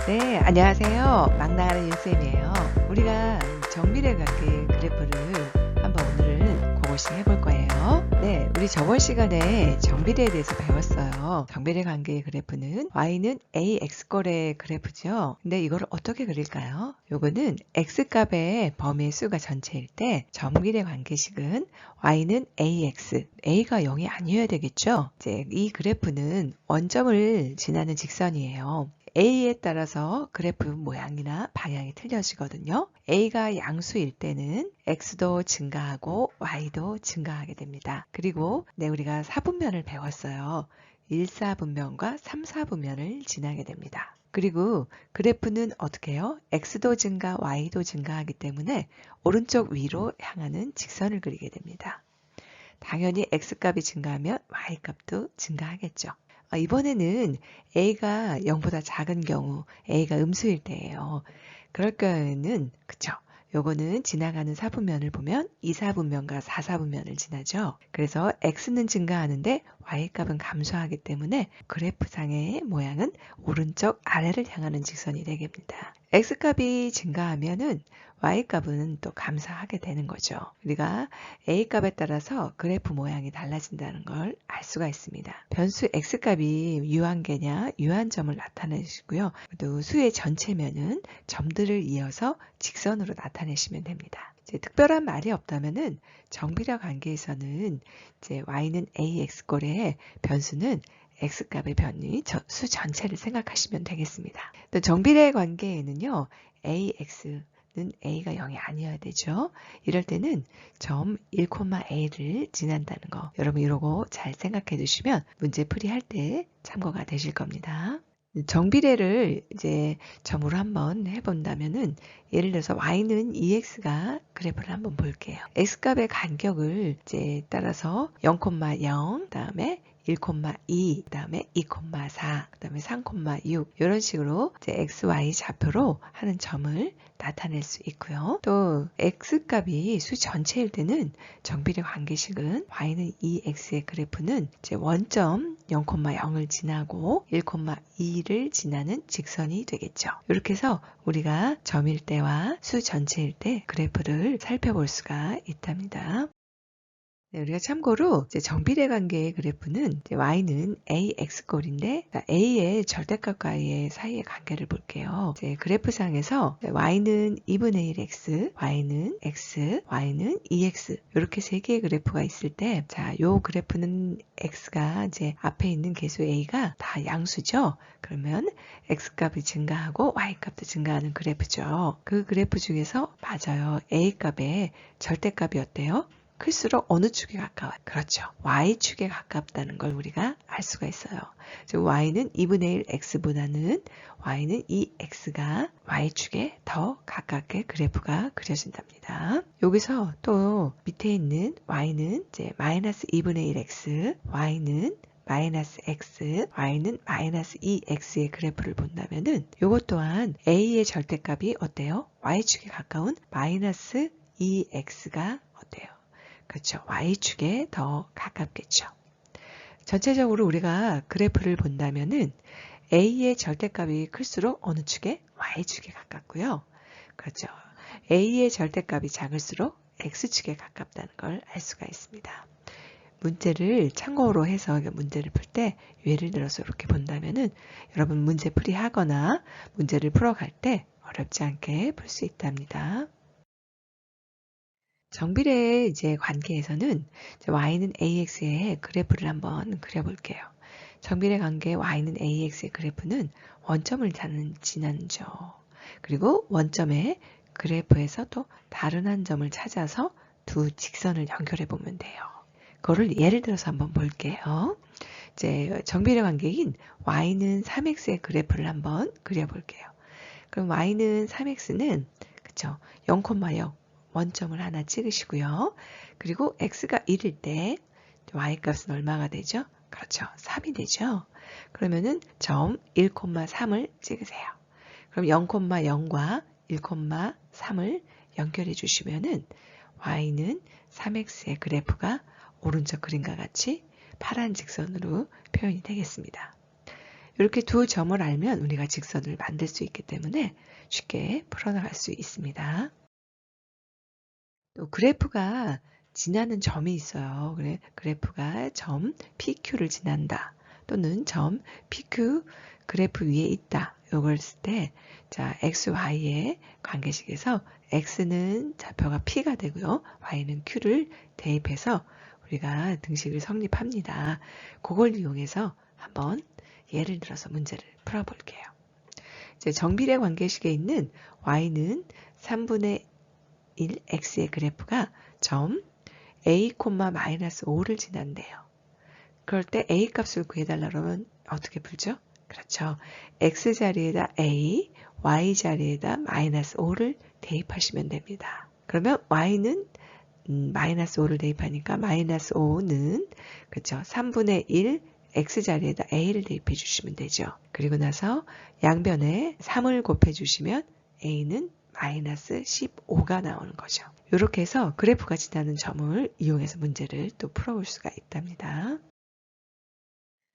네, 안녕하세요. 막 나가는 윤쌤이에요. 우리가 정밀의 관계 그래프를 한번 오늘은 그것이 해볼 거예요. 네, 우리 저번 시간에 정비례에 대해서 배웠어요. 정비례 관계의 그래프는 y는 ax꼴의 그래프죠. 근데 이걸 어떻게 그릴까요? 요거는 x값의 범위의 수가 전체일 때 정비례 관계식은 y는 ax, a가 0이 아니어야 되겠죠. 이제 이 그래프는 원점을 지나는 직선이에요. A에 따라서 그래프 모양이나 방향이 틀려지거든요. A가 양수일 때는 X도 증가하고 Y도 증가하게 됩니다. 그리고 우리가 사분면을 배웠어요. 1사분면과 3사분면을 지나게 됩니다. 그리고 그래프는 어떻게 해요? X도 증가, Y도 증가하기 때문에 오른쪽 위로 향하는 직선을 그리게 됩니다. 당연히 X값이 증가하면 Y값도 증가하겠죠. 이번에는 A가 0보다 작은 경우, A가 음수일 때예요. 그럴 경우에는 그쵸? 요거는 지나가는 사분면을 보면 2사분면과 4사분면을 지나죠. 그래서 X는 증가하는데 Y값은 감소하기 때문에 그래프상의 모양은 오른쪽 아래를 향하는 직선이 되겠습니다. X값이 증가하면은 Y값은 또 감소하게 되는 거죠. 우리가 A값에 따라서 그래프 모양이 달라진다는 걸 알 수가 있습니다. 변수 X값이 유한계냐 유한점을 나타내시고요. 또 수의 전체면은 점들을 이어서 직선으로 나타내시면 됩니다. 이제 특별한 말이 없다면은 정비례 관계에서는 이제 y는 ax꼴에 변수는 x값의 변이 수 전체를 생각하시면 되겠습니다. 또 정비례 관계에는요, ax는 a가 0이 아니어야 되죠. 이럴 때는 점 1,a를 지난다는 거 여러분 이러고 잘 생각해 두시면 문제 풀이할 때 참고가 되실 겁니다. 정비례를 이제 점으로 한번 해본다면은 예를 들어서 y는 2x가 그래프를 한번 볼게요. x값의 간격을 이제 따라서 0,0 그다음에 1,2 그다음에 2,4 그다음에 3,6 이런 식으로 이제 xy 좌표로 하는 점을 나타낼 수 있고요. 또 x값이 수 전체일 때는 정비례 관계식은 y는 2x의 그래프는 이제 원점 0,0을 지나고 1,2를 지나는 직선이 되겠죠. 이렇게 해서 우리가 점일 때와 수 전체일 때 그래프를 살펴볼 수가 있답니다. 네, 우리가 참고로 이제 정비례 관계의 그래프는 이제 y는 ax꼴인데 a의 절대값과의 사이의 관계를 볼게요. 이제 그래프상에서 y는 2분의 1x, y는 x, y는 2x 이렇게 세 개의 그래프가 있을 때, 자, 요 그래프는 x가 이제 앞에 있는 계수 a가 다 양수죠. 그러면 x값이 증가하고 y값도 증가하는 그래프죠. 그 그래프 중에서 맞아요. a값의 절대값이 어때요? 클수록 어느 축에 가까워요? 그렇죠. y축에 가깝다는 걸 우리가 알 수가 있어요. 즉 y는 2분의 1 x보다는 y는 2x가 y축에 더 가깝게 그래프가 그려진답니다. 여기서 또 밑에 있는 y는 이제 마이너스 2분의 1 x, y는 마이너스 x, y는 마이너스 2x의 그래프를 본다면은 이것 또한 a의 절대값이 어때요? y축에 가까운 마이너스 2x가 어때요? 그렇죠. y축에 더 가깝겠죠. 전체적으로 우리가 그래프를 본다면은 a의 절대값이 클수록 어느 축에? y축에 가깝고요. 그렇죠. a의 절대값이 작을수록 x축에 가깝다는 걸 알 수가 있습니다. 문제를 참고로 해서 문제를 풀 때 예를 들어서 이렇게 본다면은 여러분 문제 풀이하거나 문제를 풀어갈 때 어렵지 않게 풀 수 있답니다. 정비례의 이제 관계에서는 y는 ax의 그래프를 한번 그려볼게요. 정비례 관계 y는 ax의 그래프는 원점을 지나죠. 그리고 원점의 그래프에서 또 다른 한 점을 찾아서 두 직선을 연결해 보면 돼요. 그거를 예를 들어서 한번 볼게요. 이제 정비례 관계인 y는 3x의 그래프를 한번 그려볼게요. 그럼 y는 3x는 그쵸 0,0 원점을 하나 찍으시고요. 그리고 x가 1일 때 y값은 얼마가 되죠? 그렇죠. 3이 되죠. 그러면은 점 1,3을 찍으세요. 그럼 0,0과 1,3을 연결해 주시면은 y는 3x의 그래프가 오른쪽 그림과 같이 파란 직선으로 표현이 되겠습니다. 이렇게 두 점을 알면 우리가 직선을 만들 수 있기 때문에 쉽게 풀어나갈 수 있습니다. 또 그래프가 지나는 점이 있어요. 그래프가 점 PQ를 지난다. 또는 점 PQ 그래프 위에 있다. 요걸 쓸 때, 자, XY의 관계식에서 X는 좌표가 P가 되고요. Y는 Q를 대입해서 우리가 등식을 성립합니다. 그걸 이용해서 한번 예를 들어서 문제를 풀어볼게요. 이제 정비례 관계식에 있는 Y는 3분의 1 X의 그래프가 점 A, 마이너스 5를 지난대요. 그럴 때 A 값을 구해달라 그러면 어떻게 풀죠? 그렇죠. X 자리에다 A, Y 자리에다 마이너스 5를 대입하시면 됩니다. 그러면 Y는 마이너스 5를 대입하니까 마이너스 5는 그렇죠. 3분의 1 X 자리에다 A를 대입해 주시면 되죠. 그리고 나서 양변에 3을 곱해 주시면 A는 마이너스 15가 나오는 거죠. 이렇게 해서 그래프가 지나는 점을 이용해서 문제를 또 풀어볼 수가 있답니다.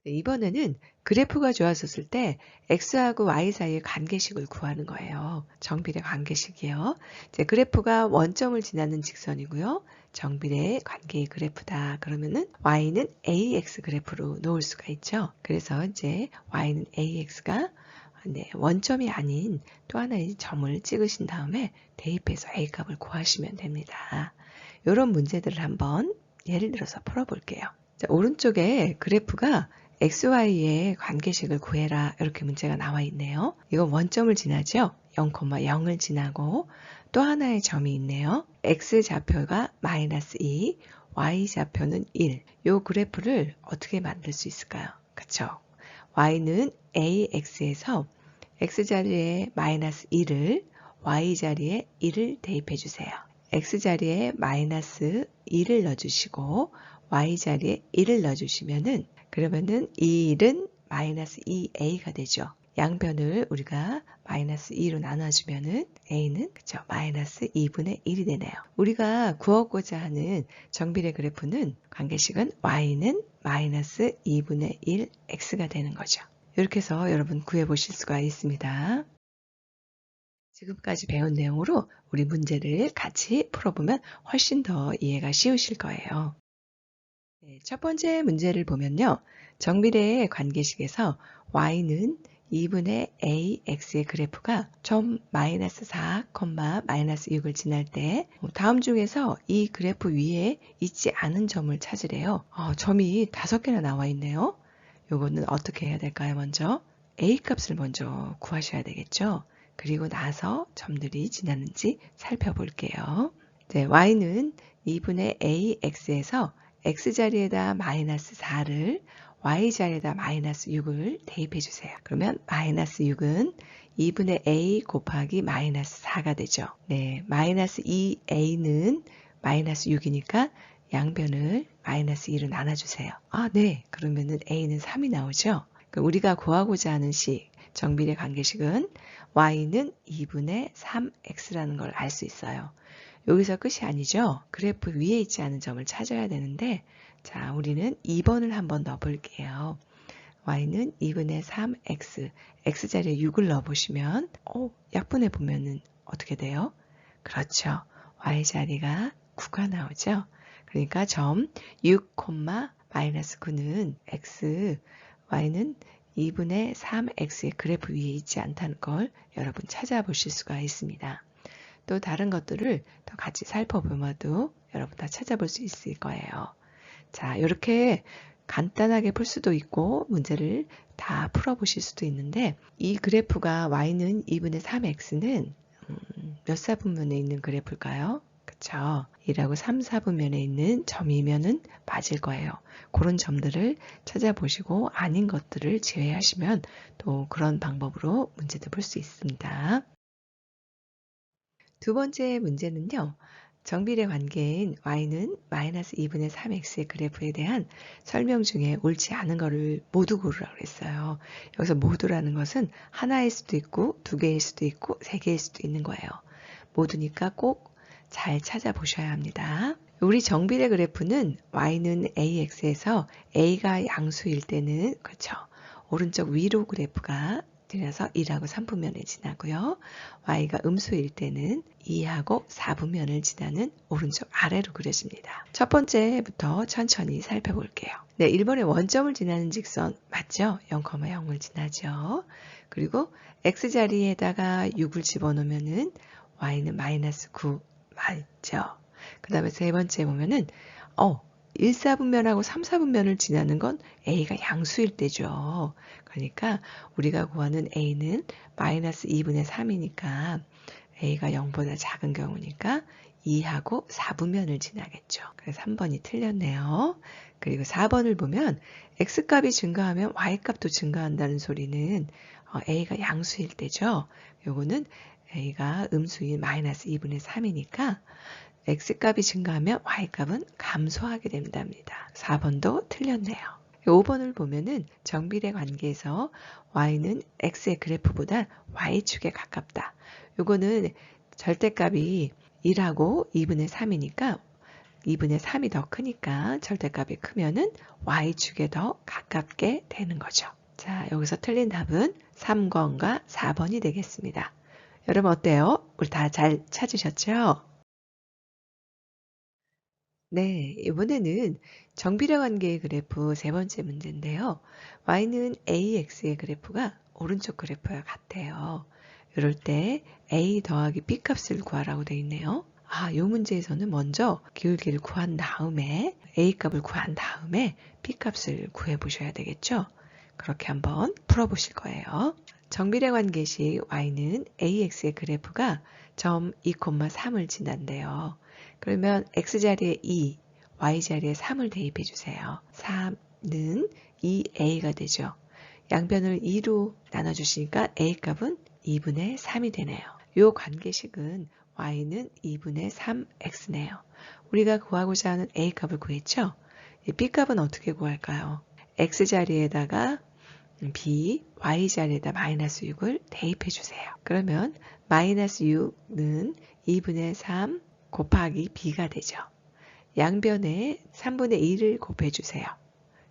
네, 이번에는 그래프가 좋았었을 때 X하고 Y 사이의 관계식을 구하는 거예요. 정비례 관계식이요. 이제 그래프가 원점을 지나는 직선이고요. 정비례 관계의 그래프다. 그러면은 Y는 AX 그래프로 놓을 수가 있죠. 그래서 이제 Y는 AX가 원점이 아닌 또 하나의 점을 찍으신 다음에 대입해서 A 값을 구하시면 됩니다. 이런 문제들을 한번 예를 들어서 풀어볼게요. 자, 오른쪽에 그래프가 XY의 관계식을 구해라 이렇게 문제가 나와 있네요. 이건 원점을 지나죠. 0,0을 지나고 또 하나의 점이 있네요. X좌표가 마이너스 2, Y좌표는 1. 이 그래프를 어떻게 만들 수 있을까요? 그렇죠. Y는 AX에서 X자리에 마이너스 1을 Y자리에 1을 대입해 주세요. X자리에 마이너스 2를 넣어주시고 Y자리에 1을 넣어주시면은 그러면은 이 1은 마이너스 2A가 되죠. 양변을 우리가 마이너스 2로 나눠주면은 A는 그쵸 마이너스 2분의 1이 되네요. 우리가 구하고자 하는 정비례 그래프는 관계식은 Y는 마이너스 2분의 1 X가 되는 거죠. 이렇게 해서 여러분 구해보실 수가 있습니다. 지금까지 배운 내용으로 우리 문제를 같이 풀어보면 훨씬 더 이해가 쉬우실 거예요. 네, 첫 번째 문제를 보면요. 정비례의 관계식에서 y는 2분의 ax의 그래프가 점 마이너스 4, 마이너스 6을 지날 때 다음 중에서 이 그래프 위에 있지 않은 점을 찾으래요. 점이 5개나 나와 있네요. 요거는 어떻게 해야 될까요? 먼저 a 값을 먼저 구하셔야 되겠죠. 그리고 나서 점들이 지나는지 살펴볼게요. 네, y는 2분의 ax에서 x자리에다 마이너스 4를 y자리에다 마이너스 6을 대입해 주세요. 그러면 마이너스 6은 2분의 a 곱하기 마이너스 4가 되죠. 네, 마이너스 2a는 마이너스 6이니까 양변을 마이너스 2로 나눠주세요. 네. 그러면은 a는 3이 나오죠. 우리가 구하고자 하는 식, 정비례 관계식은 y는 2분의 3x라는 걸 알 수 있어요. 여기서 끝이 아니죠. 그래프 위에 있지 않은 점을 찾아야 되는데 자, 우리는 2번을 한번 넣어볼게요. y는 2분의 3x, x자리에 6을 넣어보시면 약분해 보면은 어떻게 돼요? 그렇죠. y자리가 9가 나오죠. 그러니까 점 6, 마이너스 9는 x, y는 2분의 3x의 그래프 위에 있지 않다는 걸 여러분 찾아보실 수가 있습니다. 또 다른 것들을 더 같이 살펴보면도 여러분 다 찾아볼 수 있을 거예요. 자, 이렇게 간단하게 풀 수도 있고 문제를 다 풀어보실 수도 있는데 이 그래프가 y는 2분의 3x는 몇 사분면에 있는 그래프일까요? 그쵸? 1하고 3, 4분면에 있는 점이면은 맞을 거예요. 그런 점들을 찾아보시고 아닌 것들을 제외하시면 또 그런 방법으로 문제도 풀 수 있습니다. 두 번째 문제는요. 정비례 관계인 y는 마이너스 2분의 3x의 그래프에 대한 설명 중에 옳지 않은 거를 모두 고르라고 그랬어요. 여기서 모두라는 것은 하나일 수도 있고 2개일 수도 있고 3개일 수도 있는 거예요. 모두니까 꼭 잘 찾아보셔야 합니다. 우리 정비례 그래프는 y는 ax에서 a가 양수일 때는 그렇죠. 오른쪽 위로 그래프가 지나서 1하고 3분면을 지나고요. y가 음수일 때는 2하고 4분면을 지나는 오른쪽 아래로 그려집니다. 첫 번째부터 천천히 살펴볼게요. 네, 1번에 원점을 지나는 직선 맞죠? 0,0을 지나죠. 그리고 x자리에다가 6을 집어넣으면은 y는 마이너스 9 맞죠? 그 다음에 세 번째 보면은 1, 4분면하고 3, 4분면을 지나는 건 a가 양수일 때죠. 그러니까 우리가 구하는 a는 마이너스 2분의 3이니까 a가 0보다 작은 경우니까 2하고 4분면을 지나겠죠. 그래서 3번이 틀렸네요. 그리고 4번을 보면 x값이 증가하면 y값도 증가한다는 소리는 a가 양수일 때죠. 요거는 a가 음수인 마이너스 2분의 3이니까 x값이 증가하면 y값은 감소하게 된답니다. 4번도 틀렸네요. 5번을 보면은 정비례 관계에서 y는 x의 그래프보다 y축에 가깝다. 요거는 절대값이 1하고 2분의 3이니까 2분의 3이 더 크니까 절대값이 크면은 y축에 더 가깝게 되는 거죠. 자, 여기서 틀린 답은 3번과 4번이 되겠습니다. 여러분 어때요? 우리 다 잘 찾으셨죠? 네, 이번에는 정비례 관계의 그래프 세 번째 문제인데요. y는 ax의 그래프가 오른쪽 그래프와 같아요. 이럴 때 a 더하기 b 값을 구하라고 되어 있네요. 이 문제에서는 먼저 기울기를 구한 다음에 a 값을 구한 다음에 b 값을 구해 보셔야 되겠죠. 그렇게 한번 풀어보실 거예요. 정비례 관계식 y는 ax의 그래프가 점 2,3을 지난대요. 그러면 x자리에 2, y자리에 3을 대입해 ju세요. 3는 2a가 되죠. 양변을 2로 나눠주시니까 a값은 2분의 3이 되네요. 이 관계식은 y는 2분의 3x네요. 우리가 구하고자 하는 a값을 구했죠? b값은 어떻게 구할까요? x자리에다가 b, y자리에다 마이너스 6을 대입해 주세요. 그러면 마이너스 6은 2분의 3 곱하기 b가 되죠. 양변에 3분의 2를 곱해 주세요.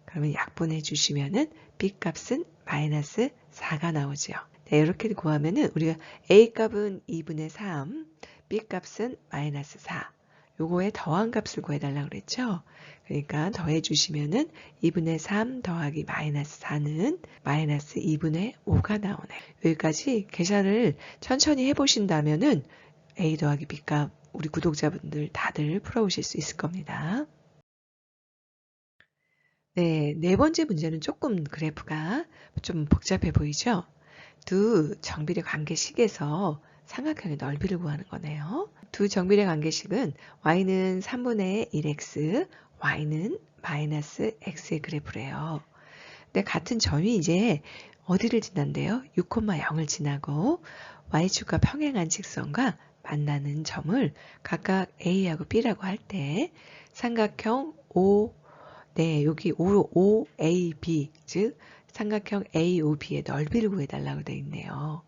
그러면 약분해 주시면은 b값은 마이너스 4가 나오죠. 네, 이렇게 구하면은 우리가 a값은 2분의 3, b값은 마이너스 4. 요거에 더한 값을 구해달라고 그랬죠. 그러니까 더해 주시면은 2분의 3 더하기 마이너스 4는 마이너스 2분의 5가 나오네요. 여기까지 계산을 천천히 해보신다면은 a 더하기 b값 우리 구독자분들 다들 풀어오실 수 있을 겁니다. 네, 네 번째 문제는 조금 그래프가 좀 복잡해 보이죠? 두 정비례 관계식에서 삼각형의 넓이를 구하는 거네요. 두 정비례 관계식은 y는 3분의 1x, y는 마이너스 x의 그래프래요. 근데 같은 점이 이제 어디를 지난대요? 6,0을 지나고 y축과 평행한 직선과 만나는 점을 각각 a하고 b라고 할 때 삼각형 O, 네, 여기 OAB, 즉 삼각형 AOB의 넓이를 구해달라고 되어 있네요.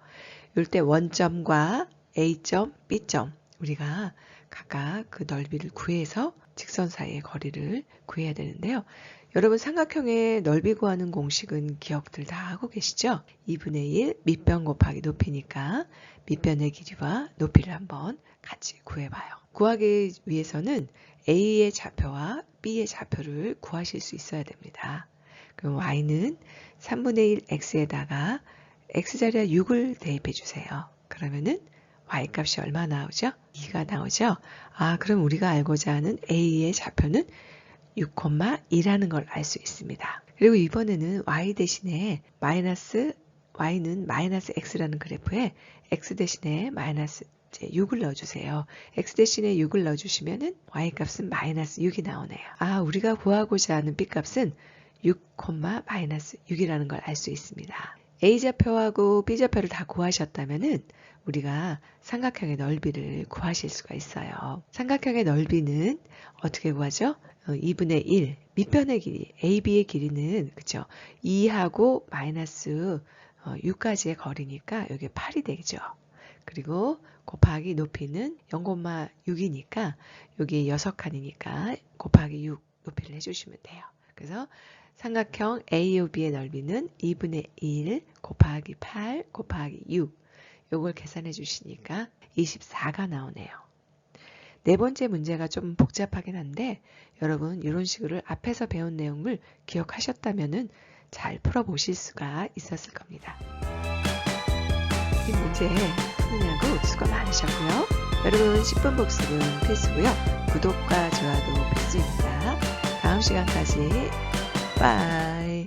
이럴 때 원점과 A점, B점 우리가 각각 그 넓이를 구해서 직선 사이의 거리를 구해야 되는데요. 여러분 삼각형의 넓이 구하는 공식은 기억들 다 하고 계시죠? 2분의 1 밑변 곱하기 높이니까 밑변의 길이와 높이를 한번 같이 구해봐요. 구하기 위해서는 A의 좌표와 B의 좌표를 구하실 수 있어야 됩니다. 그럼 y는 3분의 1 x에다가 x자리에 6을 대입해 주세요. 그러면은 y값이 얼마 나오죠? 2가 나오죠? 그럼 우리가 알고자 하는 a의 좌표는 6,2라는 걸 알 수 있습니다. 그리고 이번에는 y 대신에 y는 마이너스 x라는 그래프에 x 대신에 마이너스 6을 넣어주세요. x 대신에 6을 넣어주시면은 y값은 마이너스 6이 나오네요. 우리가 구하고자 하는 b값은 6, 마이너스 6이라는 걸 알 수 있습니다. a좌표하고 b좌표를 다 구하셨다면은 우리가 삼각형의 넓이를 구하실 수가 있어요. 삼각형의 넓이는 어떻게 구하죠? 2분의 1, 밑변의 길이, AB의 길이는 그쵸? 2하고 마이너스 6까지의 거리니까 여기 8이 되죠. 그리고 곱하기 높이는 0,6이니까 여기 6칸이니까 곱하기 6 높이를 해주시면 돼요. 그래서 삼각형 AOB의 넓이는 2분의 1 곱하기 8 곱하기 6. 요걸 계산해 주시니까 24가 나오네요. 네 번째 문제가 좀 복잡하긴 한데 여러분 이런 식으로 앞에서 배운 내용을 기억하셨다면 잘 풀어보실 수가 있었을 겁니다. 이 문제 푸느냐고 수고 많으셨고요. 여러분 10분 복습은 필수고요. 구독과 좋아도 필수입니다. 다음 시간까지 빠이.